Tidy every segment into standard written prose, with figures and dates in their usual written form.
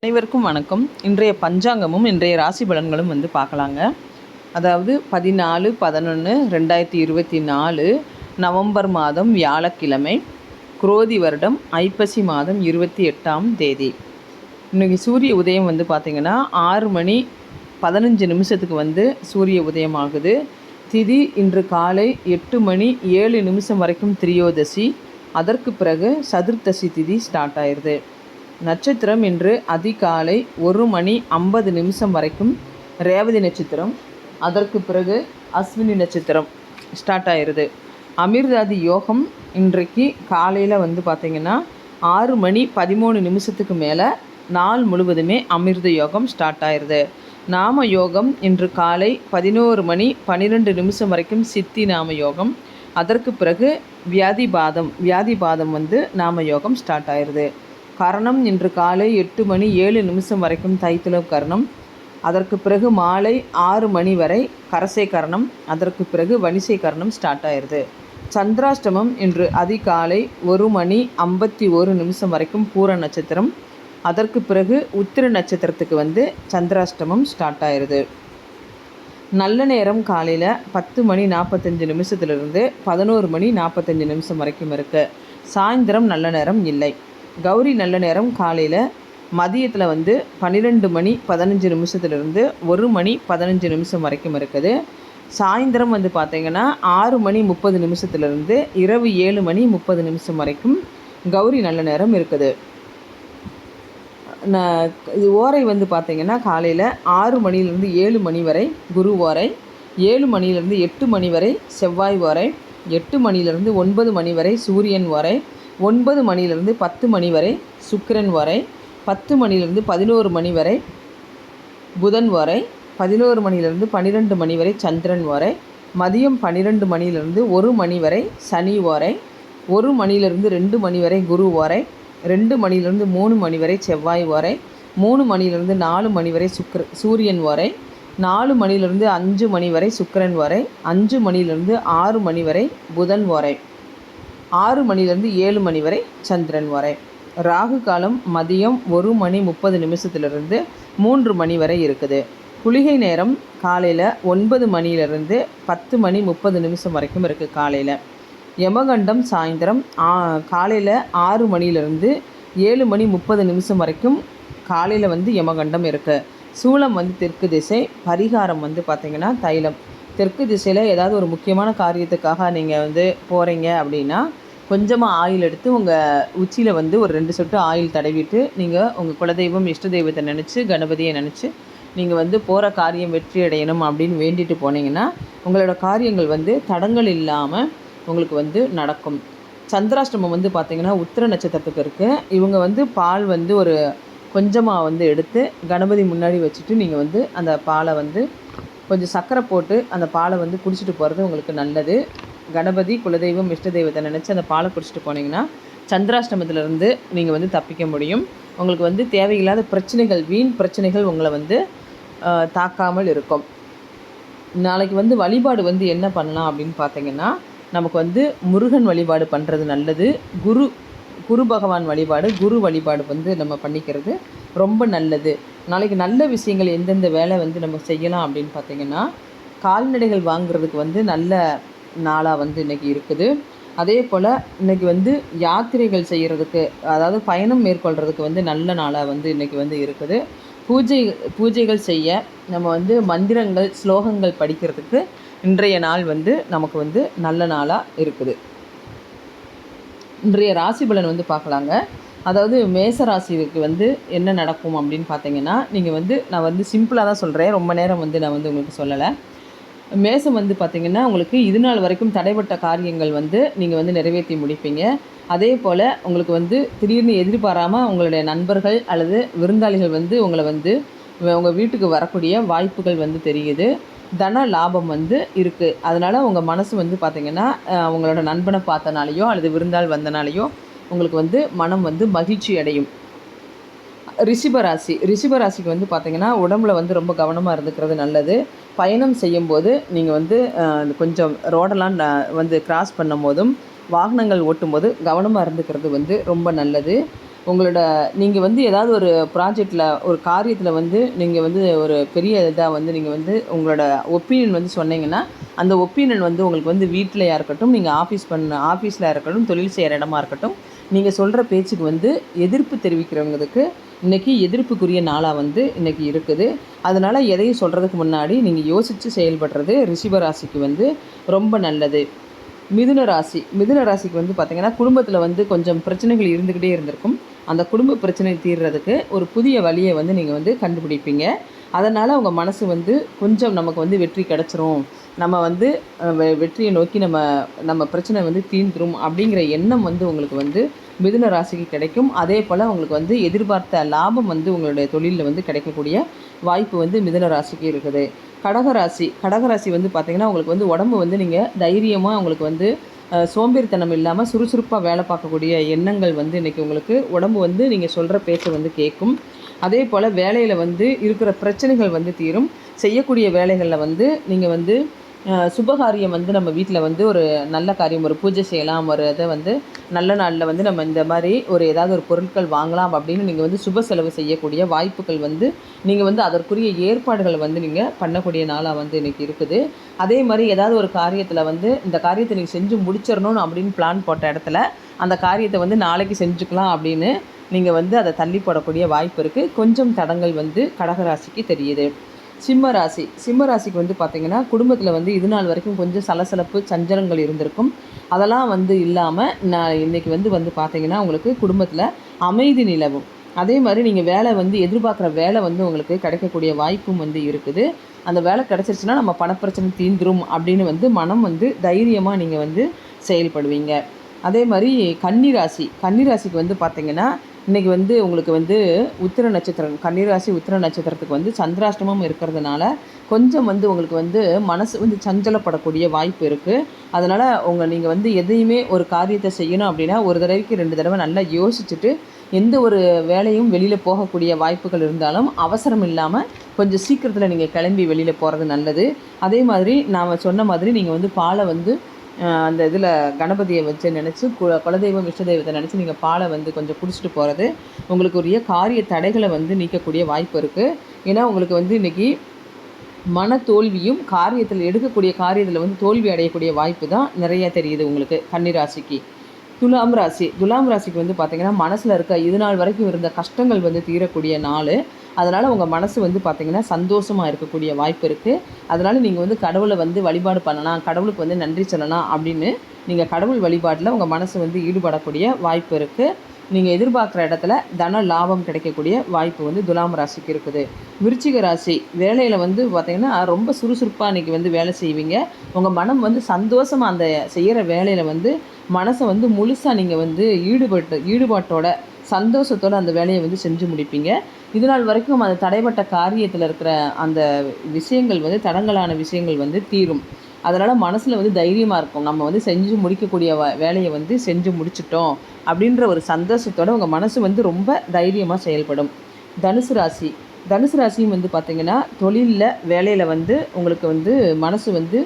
அனைவருக்கும் வணக்கம். இன்றைய பஞ்சாங்கமும் இன்றைய ராசி பலன்களும் பார்க்கலாங்க. அதாவது 14/11/2024 நவம்பர் மாதம் வியாழக்கிழமை, குரோதி வருடம் ஐப்பசி மாதம் 28ஆம் தேதி. இன்றைக்கி சூரிய உதயம் பார்த்திங்கன்னா 6 மணி 15 நிமிஷத்துக்கு சூரிய உதயம் ஆகுது. திதி இன்று காலை 8 மணி 7 நிமிஷம் வரைக்கும் திரியோதசி. அதற்கு பிறகு சதுர்த்தசி திதி ஸ்டார்ட் ஆயிடுது. நட்சத்திரம் இன்று அதிகாலை 1 மணி 50 நிமிஷம் வரைக்கும் ரேவதி நட்சத்திரம். அதற்கு பிறகு அஸ்வினி நட்சத்திரம் ஸ்டார்ட் ஆயிடுது. அமிர்தாதி யோகம் இன்றைக்கு காலையில் பார்த்திங்கன்னா 6 மணி 13 நிமிஷத்துக்கு மேலே நாள் முழுவதுமே அமிர்த யோகம் ஸ்டார்ட் ஆயிடுது. நாம யோகம் இன்று காலை 11 மணி 12 நிமிஷம் வரைக்கும் சித்தி நாம யோகம். அதற்கு பிறகு வியாதிபாதம் நாம யோகம் ஸ்டார்ட் ஆயிடுது. கரணம் இன்று காலை 8 மணி 7 நிமிஷம் வரைக்கும் தைத்துளம் கரணம். அதற்கு பிறகு மாலை 6 மணி வரை கரசை கரணம். அதற்கு பிறகு வணிசை கரணம் ஸ்டார்ட் ஆயிடுது. சந்திராஷ்டமம் இன்று அதிகாலை 1 மணி 51 நிமிஷம் வரைக்கும் பூர நட்சத்திரம். அதற்கு பிறகு உத்திர நட்சத்திரத்துக்கு சந்திராஷ்டமம் ஸ்டார்ட் ஆயிடுது. நல்ல நேரம் காலையில் 10 மணி 45 நிமிஷத்துலேருந்து 11 மணி 45 நிமிஷம் வரைக்கும் இருக்குது. சாயந்தரம் நல்ல நேரம் இல்லை. கௌரி நல்ல நேரம் காலையில் மதியத்தில் 12 மணி 15 நிமிஷத்துலேருந்து 1 மணி 15 நிமிஷம் வரைக்கும் இருக்குது. சாயந்தரம் பார்த்திங்கன்னா 6 மணி 30 நிமிஷத்துலேருந்து இரவு 7 மணி 30 நிமிஷம் வரைக்கும் கௌரி நல்ல நேரம் இருக்குது. இது ஓரை பார்த்திங்கன்னா காலையில் 6 மணிலேருந்து 7 மணி வரை குரு ஓரை, 7 மணிலேருந்து 8 மணி வரை செவ்வாய் ஓரை, 8 மணிலேருந்து 9 மணி வரை சூரியன் ஓரை, 9 மணிலேருந்து 10 மணி வரை சுக்கிரன் வரை, 10 மணிலேருந்து 11 மணி வரை புதன் வரை, 11 மணிலேருந்து 12 மணி வரை சந்திரன் வரை, மதியம் 12 மணிலேருந்து 1 மணி வரை சனி வரை, 1 மணிலேருந்து 2 மணி வரை குரு வரை, 2 மணிலேருந்து 3 மணி வரை செவ்வாய் வரை, 3 மணிலேருந்து 4 மணி வரை சூரியன் வரை, 4 மணிலேருந்து 5 மணி வரை சுக்கிரன் வரை, 5 மணிலேருந்து 6 மணி வரை புதன் வரை, 6 மணிலேருந்து 7 மணி வரை சந்திரன் வரை. ராகு காலம் மதியம் 1 மணி 30 நிமிஷத்துலேருந்து 3 மணி வரை இருக்குது. குளிகை நேரம் காலையில் 9 மணிலேருந்து 10 மணி 30 நிமிஷம் வரைக்கும் இருக்குது காலையில். யமகண்டம் சாயந்தரம் காலையில் 6 மணிலேருந்து 7 மணி 30 நிமிஷம் வரைக்கும் காலையில் யமகண்டம் இருக்குது. சூலம் தெற்கு திசை. பரிகாரம் பார்த்திங்கன்னா தைலம். தெற்கு திசையில் ஏதாவது ஒரு முக்கியமான காரியத்துக்காக நீங்கள் போகிறீங்க அப்படின்னா கொஞ்சமாக ஆயில் எடுத்து உங்கள் உச்சியில் ஒரு 2 சொட்டு ஆயில் தடவிட்டு நீங்கள் உங்கள் குலதெய்வம் இஷ்ட தெய்வத்தை நினச்சி கணபதியை நினச்சி நீங்கள் போகிற காரியம் வெற்றி அடையணும் அப்படின்னு வேண்டிட்டு போனீங்கன்னா உங்களோட காரியங்கள் தடங்கள் இல்லாமல் உங்களுக்கு நடக்கும். சந்திராஷ்டமம் பார்த்திங்கன்னா உத்திர நட்சத்திரத்துக்கு இருக்குது. இவங்க பால் ஒரு கொஞ்சமாக எடுத்து கணபதி முன்னாடி வச்சுட்டு நீங்கள் அந்த பாலை கொஞ்சம் சர்க்கரை போட்டு அந்த பாலை குடிச்சிட்டு போகிறது உங்களுக்கு நல்லது. கணபதி குலதெய்வம் இஷ்ட தெய்வத்தை நினச்சி அந்த பாலை குடிச்சிட்டு போனீங்கன்னா சந்திராஷ்டமத்திலேருந்து நீங்கள் தப்பிக்க முடியும். உங்களுக்கு தேவையில்லாத பிரச்சனைகள், வீண் பிரச்சனைகள் உங்களை தாக்காமல் இருக்கும். நாளைக்கு வழிபாடு என்ன பண்ணலாம் அப்படின்னு பார்த்தீங்கன்னா நமக்கு முருகன் வழிபாடு பண்ணுறது நல்லது. குரு பகவான் வழிபாடு, குரு வழிபாடு நம்ம பண்ணிக்கிறது ரொம்ப நல்லது. நாளைக்கு நல்ல விஷயங்கள் எந்தெந்த வேலை நம்ம செய்யலாம் அப்படின்னு பார்த்திங்கன்னா கால்நடைகள் வாங்குறதுக்கு நல்ல நாளாக இன்றைக்கி இருக்குது. அதே போல் இன்றைக்கி யாத்திரைகள் செய்கிறதுக்கு, அதாவது பயணம் மேற்கொள்கிறதுக்கு நல்ல நாளாக இன்றைக்கி இருக்குது. பூஜைகள் செய்ய நம்ம மந்திரங்கள் ஸ்லோகங்கள் படிக்கிறதுக்கு இன்றைய நாள் நமக்கு நல்ல நாளாக இருக்குது. இன்றைய ராசி பலன் பார்க்கலாங்க. அதாவது மேச ராசிக்கு என்ன நடக்கும் அப்படின்னு பார்த்தீங்கன்னா நீங்கள் நான் சிம்பிளாக தான் சொல்கிறேன், ரொம்ப நேரம் நான் உங்களுக்கு சொல்லலை. மேசம் பார்த்திங்கன்னா உங்களுக்கு இது நாள் வரைக்கும் தடைப்பட்ட காரியங்கள் நீங்கள் நிறைவேற்றி முடிப்பீங்க. அதே போல் உங்களுக்கு திடீர்னு எதிர்பாராமல் உங்களுடைய நண்பர்கள் அல்லது விருந்தாளிகள் உங்களை உங்கள் வீட்டுக்கு வரக்கூடிய வாய்ப்புகள் தெரியுது. தன லாபம் இருக்குது. அதனால் உங்கள் மனசு பார்த்திங்கன்னா உங்களோட நண்பனை பார்த்தனாலேயோ அல்லது விருந்தாள் வந்தனாலேயோ உங்களுக்கு மனம் மகிழ்ச்சி அடையும். ரிஷபராசிக்கு பார்த்திங்கன்னா உடம்புல ரொம்ப கவனமாக இருந்துக்கிறது நல்லது. பயணம் செய்யும்போது நீங்கள் கொஞ்சம் ரோடெல்லாம் கிராஸ் பண்ணும் போதும் வாகனங்கள் ஓட்டும்போது கவனமாக இருந்துக்கிறது ரொம்ப நல்லது. உங்களோட நீங்கள் வந்து ஏதாவது ஒரு ப்ராஜெக்டில் ஒரு காரியத்தில் வந்து நீங்கள் வந்து ஒரு பெரிய இதாக வந்து நீங்கள் வந்து உங்களோட ஒப்பீனியன் வந்து சொன்னீங்கன்னா, அந்த ஒப்பீனியன் வந்து உங்களுக்கு வந்து வீட்லயா இருக்கட்டும், நீங்கள் ஆஃபீஸில் இருக்கட்டும், தொழில் செய்கிற இடமா இருக்கட்டும், நீங்கள் சொல்கிற பேச்சுக்கு வந்து எதிர்ப்பு தெரிவிக்கிறவங்களுக்கு இன்றைக்கி எதிர்ப்புக்குரிய நாளாக வந்து இன்றைக்கி இருக்குது. அதனால் எதையும் சொல்கிறதுக்கு முன்னாடி நீங்கள் யோசித்து செயல்படுறது ரிஷபராசிக்கு வந்து ரொம்ப நல்லது. மிதுன ராசிக்கு வந்து பார்த்திங்கன்னா, குடும்பத்தில் வந்து கொஞ்சம் பிரச்சனைகள் இருந்துக்கிட்டே இருந்திருக்கும். அந்த குடும்ப பிரச்சனை தீர்றதுக்கு ஒரு புதிய வழியை வந்து நீங்கள் வந்து கண்டுபிடிப்பீங்க. அதனால் உங்கள் மனசு வந்து கொஞ்சம் நமக்கு வந்து வெற்றி கிடச்சிரும், நம்ம வந்து வெற்றியை நோக்கி நம்ம பிரச்சனை வந்து தீர்ந்துரும் அப்படிங்கிற எண்ணம் வந்து உங்களுக்கு வந்து மிதுன ராசிக்கு கிடைக்கும். அதே போல் உங்களுக்கு வந்து எதிர்பார்த்த லாபம் வந்து உங்களுடைய தொழிலில் வந்து கிடைக்கக்கூடிய வாய்ப்பு வந்து மிதுன ராசிக்கு இருக்குது. கடகராசி வந்து பார்த்திங்கன்னா, உங்களுக்கு வந்து உடம்பு வந்து நீங்கள் தைரியமாக உங்களுக்கு வந்து சோம்பேறித்தனம் இல்லாமல் சுறுசுறுப்பாக வேலை பார்க்கக்கூடிய எண்ணங்கள் வந்து இன்றைக்கி உங்களுக்கு உடம்பு வந்து நீங்கள் சொல்கிற பேச்சை வந்து கேட்கும். அதே போல் வேலையில் வந்து இருக்கிற பிரச்சனைகள் வந்து தீரும். செய்யக்கூடிய வேலைகளில் வந்து நீங்கள் வந்து சுபகாரியம் வந்து நம்ம வீட்டில் வந்து ஒரு நல்ல காரியம், ஒரு பூஜை செய்யலாம், ஒரு இதை வந்து நல்ல நாளில் வந்து நம்ம இந்த மாதிரி ஒரு ஏதாவது ஒரு பொருட்கள் வாங்கலாம் அப்படின்னு நீங்கள் வந்து சுப செலவு செய்யக்கூடிய வாய்ப்புகள் வந்து நீங்கள் வந்து அதற்குரிய ஏற்பாடுகளை வந்து நீங்கள் பண்ணக்கூடிய நாளாக வந்து இன்றைக்கி இருக்குது. அதே மாதிரி ஏதாவது ஒரு காரியத்தில் வந்து இந்த காரியத்தை நீங்கள் செஞ்சு முடிச்சிடணும் அப்படின்னு பிளான் போட்ட இடத்துல அந்த காரியத்தை வந்து நாளைக்கு செஞ்சுக்கலாம் அப்படின்னு நீங்கள் வந்து அதை தள்ளி போடக்கூடிய வாய்ப்பு இருக்குது. கொஞ்சம் தடங்கள் வந்து கடகராசிக்கு தெரியுது. சிம்மராசிக்கு வந்து பார்த்திங்கன்னா, குடும்பத்தில் வந்து இது நாள் வரைக்கும் கொஞ்சம் சலசலப்பு சஞ்சலங்கள் இருந்திருக்கும். அதெல்லாம் வந்து இல்லாமல் இன்றைக்கி வந்து பார்த்திங்கன்னா, உங்களுக்கு குடும்பத்தில் அமைதி நிலவும். அதே மாதிரி நீங்கள் வேலை வந்து எதிர்பார்க்குற வேலை வந்து உங்களுக்கு கிடைக்கக்கூடிய வாய்ப்பும் வந்து இருக்குது. அந்த வேலை கிடச்சிருச்சுன்னா நம்ம பணப்பிரச்சனை தீந்துரும் அப்படின்னு வந்து மனம் வந்து தைரியமாக நீங்கள் வந்து செயல்படுவீங்க. அதே மாதிரி கன்னிராசிக்கு வந்து பார்த்திங்கன்னா, இன்றைக்கி வந்து உங்களுக்கு வந்து உத்திர நட்சத்திரம், கன்னிராசி உத்திர நட்சத்திரத்துக்கு வந்து சந்திராஷ்டமம் இருக்கிறதுனால கொஞ்சம் வந்து உங்களுக்கு வந்து மனசு வந்து சஞ்சலப்படக்கூடிய வாய்ப்பு இருக்குது. அதனால் நீங்கள் வந்து எதையுமே ஒரு காரியத்தை செய்யணும் அப்படின்னா ஒரு தடவைக்கு 2 தடவை நல்லா யோசிச்சுட்டு எந்த ஒரு வேலையும் வெளியில் போகக்கூடிய வாய்ப்புகள் இருந்தாலும் அவசரம் இல்லாமல் கொஞ்சம் சீக்கிரத்தில் நீங்கள் கிளம்பி வெளியில் போகிறது நல்லது. அதே மாதிரி நான் சொன்ன மாதிரி நீங்கள் வந்து பாலை வந்து அந்த இதில் கணபதியை வச்சு நினச்சி குலதெய்வம் இஷ்ட தெய்வத்தை நினச்சி நீங்கள் பாலை வந்து கொஞ்சம் குடிச்சிட்டு போகிறது உங்களுக்கு உரிய காரிய தடைகளை வந்து நீக்கக்கூடிய வாய்ப்பு இருக்குது. ஏன்னா உங்களுக்கு வந்து இன்றைக்கி மன தோல்வியும் காரியத்தில் எடுக்கக்கூடிய காரியத்தில் வந்து தோல்வி அடையக்கூடிய வாய்ப்பு தான் நிறைய தெரியுது உங்களுக்கு கன்னிராசிக்கு. துலாம் ராசிக்கு வந்து பார்த்திங்கன்னா, மனசில் இருக்க இது நாள் வரைக்கும் இருந்த கஷ்டங்கள் வந்து தீரக்கூடிய நாள். அதனால் உங்கள் மனசு வந்து பார்த்திங்கன்னா சந்தோஷமாக இருக்கக்கூடிய வாய்ப்பு இருக்குது. அதனால் நீங்கள் வந்து கடவுளை வந்து வழிபாடு பண்ணலாம், கடவுளுக்கு வந்து நன்றி சொல்லலாம் அப்படின்னு நீங்கள் கடவுள் வழிபாட்டில் உங்கள் மனசு வந்து ஈடுபடக்கூடிய வாய்ப்பு இருக்குது. நீங்கள் எதிர்பார்க்குற இடத்துல தன லாபம் கிடைக்கக்கூடிய வாய்ப்பு வந்து துலாம் ராசிக்கு இருக்குது. விருச்சிக ராசி வேலையில் வந்து பார்த்திங்கன்னா ரொம்ப சுறுசுறுப்பாக இன்றைக்கி வந்து வேலை செய்வீங்க. உங்கள் மனம் வந்து சந்தோஷமாக அந்த செய்கிற வேலையில் வந்து மனசை வந்து முழுசாக நீங்கள் வந்து ஈடுபாட்டோட சந்தோஷத்தோடு அந்த வேலையை வந்து செஞ்சு முடிப்பீங்க. இது நாள் வரைக்கும் அந்த தடைப்பட்ட காரியத்தில் இருக்கிற அந்த விஷயங்கள் வந்து தடங்கலான விஷயங்கள் வந்து தீரும். அதனால் மனசில் வந்து தைரியமாக இருக்கும், நம்ம வந்து செஞ்சு முடிக்கக்கூடிய வேலையை வந்து செஞ்சு முடிச்சிட்டோம் அப்படின்ற ஒரு சந்தோஷத்தோடு உங்கள் மனசு வந்து ரொம்ப தைரியமாக செயல்படும். தனுசு ராசியும் வந்து பார்த்திங்கன்னா, தொழிலில் வேலையில் வந்து உங்களுக்கு வந்து மனசு வந்து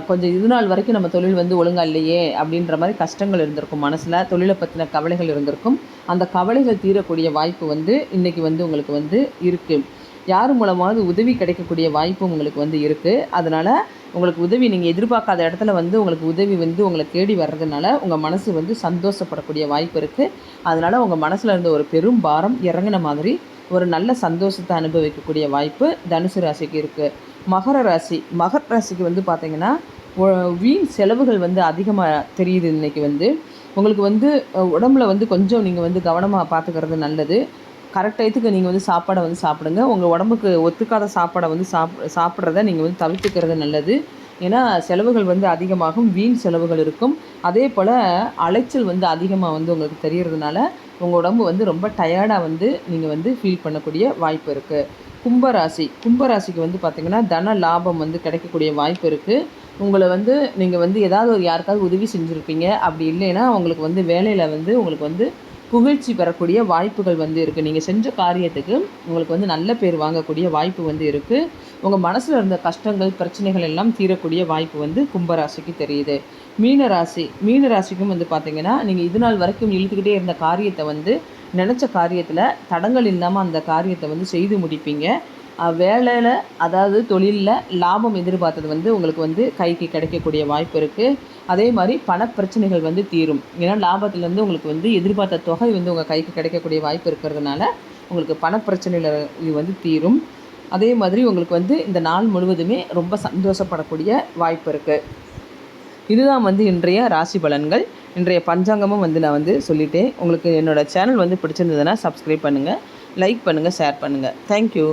கொஞ்சம் இது நாள் வரைக்கும் நம்ம தொழில் வந்து ஒழுங்காக இல்லையே அப்படின்ற மாதிரி கஷ்டங்கள் இருந்திருக்கும், மனசில் தொழிலை பற்றின கவலைகள் இருந்திருக்கும். அந்த கவலைகள் தீரக்கூடிய வாய்ப்பு வந்து இன்றைக்கி வந்து உங்களுக்கு வந்து இருக்குது. யார் மூலமாவது உதவி கிடைக்கக்கூடிய வாய்ப்பும் உங்களுக்கு வந்து இருக்குது. அதனால் உங்களுக்கு உதவி நீங்கள் எதிர்பார்க்காத இடத்துல வந்து உங்களுக்கு உதவி வந்து உங்களை தேடி வர்றதுனால உங்கள் மனசு வந்து சந்தோஷப்படக்கூடிய வாய்ப்பு இருக்குது. அதனால் உங்கள் மனசில் இருந்த ஒரு பெரும் பாரம் இறங்கின மாதிரி ஒரு நல்ல சந்தோஷத்தை அனுபவிக்கக்கூடிய வாய்ப்பு தனுசு ராசிக்கு இருக்குது. மகர ராசிக்கு வந்து பார்த்திங்கன்னா, வீண் செலவுகள் வந்து அதிகமாக தெரியுது. இன்றைக்கி வந்து உங்களுக்கு வந்து உடம்புல வந்து கொஞ்சம் நீங்கள் வந்து கவனமாக பார்த்துக்கிறது நல்லது. கரெக்ட் டயத்துக்கு நீங்கள் வந்து சாப்பாடை வந்து சாப்பிடுங்க. உங்கள் உடம்புக்கு ஒத்துக்காத சாப்பாடை வந்து சாப்பிட்றத நீங்கள் வந்து தவிர்த்துக்கிறது நல்லது. ஏன்னா செலவுகள் வந்து அதிகமாகும், வீண் செலவுகள் இருக்கும். அதே போல் அலைச்சல் வந்து அதிகமாக வந்து உங்களுக்கு தெரியறதுனால உங்கள் உடம்பு வந்து ரொம்ப டயர்டாக வந்து நீங்கள் வந்து ஃபீல் பண்ணக்கூடிய வாய்ப்பு இருக்குது. கும்பராசிக்கு வந்து பார்த்திங்கன்னா, தன லாபம் வந்து கிடைக்கக்கூடிய வாய்ப்பு இருக்குது. உங்களை வந்து நீங்கள் வந்து ஏதாவது ஒரு யாருக்காவது உதவி செஞ்சுருப்பீங்க. அப்படி இல்லைன்னா உங்களுக்கு வந்து வேலையில் வந்து உங்களுக்கு வந்து புகழ்ச்சி பெறக்கூடிய வாய்ப்புகள் வந்து இருக்குது. நீங்கள் செஞ்ச காரியத்துக்கு உங்களுக்கு வந்து நல்ல பேர் வாங்கக்கூடிய வாய்ப்பு வந்து இருக்குது. உங்கள் மனசில் இருந்த கஷ்டங்கள் பிரச்சனைகள் எல்லாம் தீரக்கூடிய வாய்ப்பு வந்து கும்பராசிக்கு தெரியுது. மீனராசிக்கும் வந்து பார்த்திங்கன்னா, நீங்கள் இது நாள் வரைக்கும் இழுத்துக்கிட்டே இருந்த காரியத்தை வந்து நினச்ச காரியத்தில் தடங்கள் இல்லாமல் அந்த காரியத்தை வந்து செய்து முடிப்பீங்க. வேலையில் அதாவது தொழிலில் லாபம் எதிர்பார்த்தது வந்து உங்களுக்கு வந்து கைக்கு கிடைக்கக்கூடிய வாய்ப்பு இருக்குது. அதே மாதிரி பணப்பிரச்சனைகள் வந்து தீரும். ஏன்னா லாபத்துலேருந்து உங்களுக்கு வந்து எதிர்பார்த்த தொகை வந்து உங்கள் கைக்கு கிடைக்கக்கூடிய வாய்ப்பு இருக்கிறதுனால உங்களுக்கு பணப்பிரச்சனையில் இது வந்து தீரும். அதே மாதிரி உங்களுக்கு வந்து இந்த நாள் முழுவதுமே ரொம்ப சந்தோஷப்படக்கூடிய வாய்ப்பு இருக்குது. இதுதான் வந்து இன்றைய ராசி பலன்கள். இன்றைய பஞ்சாங்கமும் வந்து நான் வந்து சொல்லிட்டேன். உங்களுக்கு என்னோடய சேனல் வந்து பிடிச்சிருந்ததுன்னா சப்ஸ்கிரைப் பண்ணுங்கள், லைக் பண்ணுங்கள், ஷேர் பண்ணுங்கள். தேங்க்யூ.